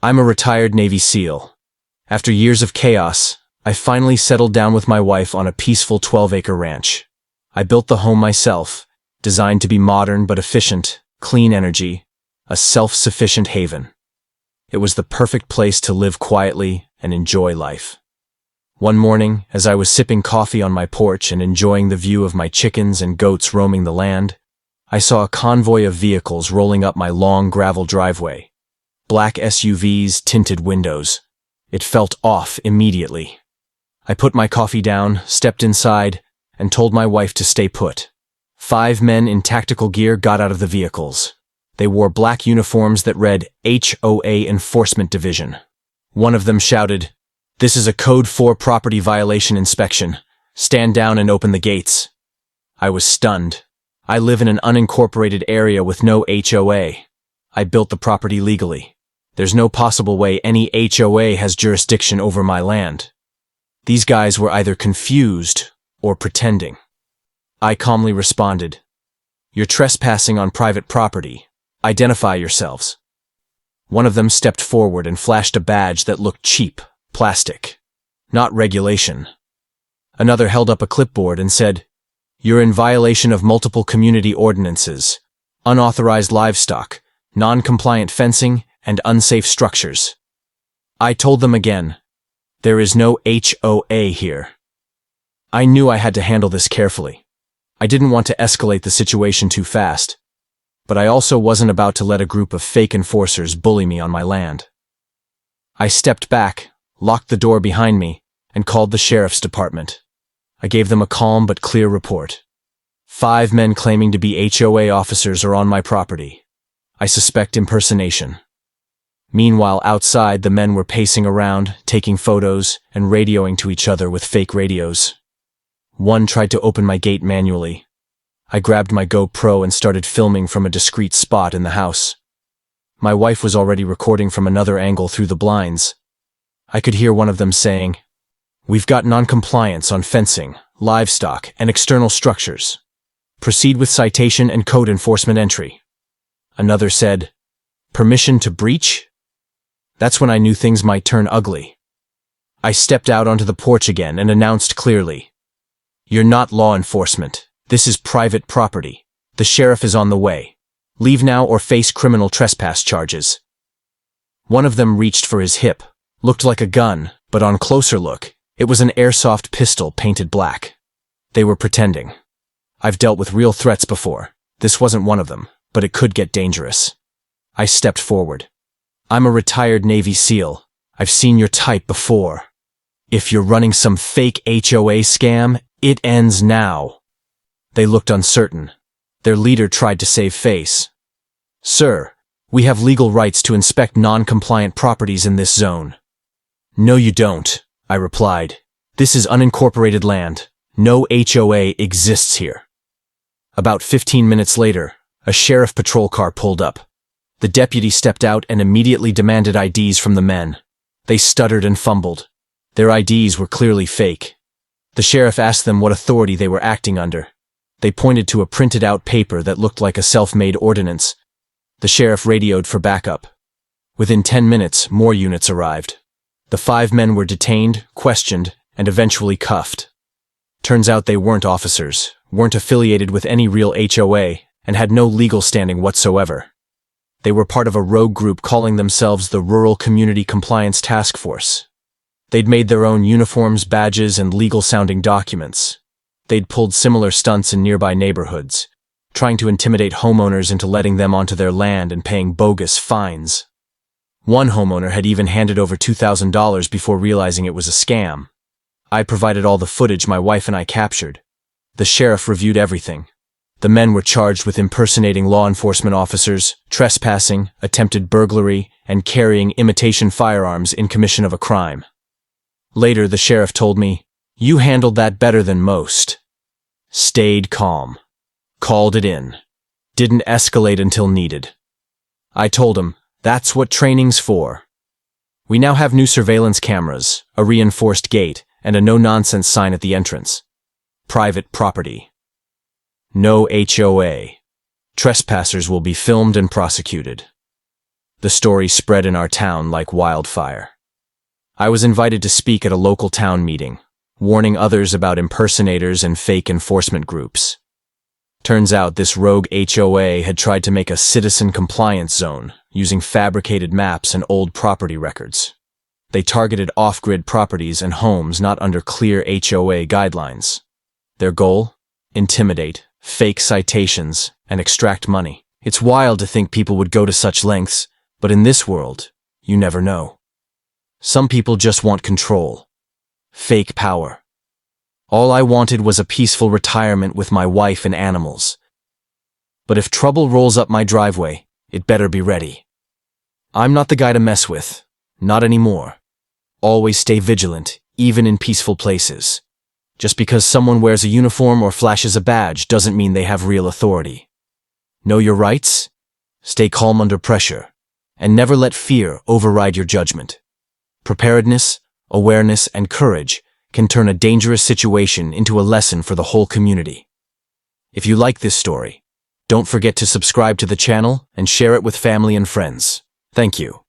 I'm a retired Navy SEAL. After years of chaos, I finally settled down with my wife on a peaceful 12-acre ranch. I built the home myself, designed to be modern but efficient, clean energy, a self-sufficient haven. It was the perfect place to live quietly and enjoy life. One morning, as I was sipping coffee on my porch and enjoying the view of my chickens and goats roaming the land, I saw a convoy of vehicles rolling up my long gravel driveway. Black SUVs, tinted windows. It felt off immediately. I put my coffee down, stepped inside, and told my wife to stay put. 5 men in tactical gear got out of the vehicles. They wore black uniforms that read HOA Enforcement Division. One of them shouted, "This is a Code 4 property violation inspection. Stand down and open the gates." I was stunned. I live in an unincorporated area with no HOA. I built the property legally. There's no possible way any HOA has jurisdiction over my land. These guys were either confused or pretending. I calmly responded, "You're trespassing on private property. Identify yourselves." One of them stepped forward and flashed a badge that looked cheap, plastic, not regulation. Another held up a clipboard and said, "You're in violation of multiple community ordinances, unauthorized livestock, non-compliant fencing, and unsafe structures." I told them again, "There is no HOA here." I knew I had to handle this carefully. I didn't want to escalate the situation too fast, but I also wasn't about to let a group of fake enforcers bully me on my land. I stepped back, locked the door behind me, and called the sheriff's department. I gave them a calm but clear report. 5 men claiming to be HOA officers are on my property. I suspect impersonation. Meanwhile, outside, the men were pacing around, taking photos, and radioing to each other with fake radios. One tried to open my gate manually. I grabbed my GoPro and started filming from a discreet spot in the house. My wife was already recording from another angle through the blinds. I could hear one of them saying, "We've got non-compliance on fencing, livestock, and external structures. Proceed with citation and code enforcement entry." Another said, "Permission to breach?" That's when I knew things might turn ugly. I stepped out onto the porch again and announced clearly, "You're not law enforcement. This is private property. The sheriff is on the way. Leave now or face criminal trespass charges." One of them reached for his hip. Looked like a gun, but on closer look, it was an airsoft pistol painted black. They were pretending. I've dealt with real threats before. This wasn't one of them, but it could get dangerous. I stepped forward. "I'm a retired Navy SEAL. I've seen your type before. If you're running some fake HOA scam, it ends now." They looked uncertain. Their leader tried to save face. "Sir, we have legal rights to inspect non-compliant properties in this zone." "No, you don't," I replied. "This is unincorporated land. No HOA exists here." About 15 minutes later, a sheriff patrol car pulled up. The deputy stepped out and immediately demanded IDs from the men. They stuttered and fumbled. Their IDs were clearly fake. The sheriff asked them what authority they were acting under. They pointed to a printed-out paper that looked like a self-made ordinance. The sheriff radioed for backup. Within 10 minutes, more units arrived. The 5 men were detained, questioned, and eventually cuffed. Turns out they weren't officers, weren't affiliated with any real HOA, and had no legal standing whatsoever. They were part of a rogue group calling themselves the Rural Community Compliance Task Force. They'd made their own uniforms, badges, and legal-sounding documents. They'd pulled similar stunts in nearby neighborhoods, trying to intimidate homeowners into letting them onto their land and paying bogus fines. One homeowner had even handed over $2,000 before realizing it was a scam. I provided all the footage my wife and I captured. The sheriff reviewed everything. The men were charged with impersonating law enforcement officers, trespassing, attempted burglary, and carrying imitation firearms in commission of a crime. Later, the sheriff told me, "You handled that better than most." Stayed calm. Called it in. Didn't escalate until needed. I told him, that's what training's for. We now have new surveillance cameras, a reinforced gate, and a no-nonsense sign at the entrance. Private property. No HOA. Trespassers will be filmed and prosecuted. The story spread in our town like wildfire. I was invited to speak at a local town meeting, warning others about impersonators and fake enforcement groups. Turns out this rogue HOA had tried to make a citizen compliance zone using fabricated maps and old property records. They targeted off-grid properties and homes not under clear HOA guidelines. Their goal? Intimidate, fake citations, and extract money. It's wild to think people would go to such lengths, but in this world, you never know. Some people just want control. Fake power. All I wanted was a peaceful retirement with my wife and animals. But if trouble rolls up my driveway, it better be ready. I'm not the guy to mess with. Not anymore. Always stay vigilant, even in peaceful places. Just because someone wears a uniform or flashes a badge doesn't mean they have real authority. Know your rights? Stay calm under pressure. And never let fear override your judgment. Preparedness, awareness, and courage can turn a dangerous situation into a lesson for the whole community. If you like this story, don't forget to subscribe to the channel and share it with family and friends. Thank you.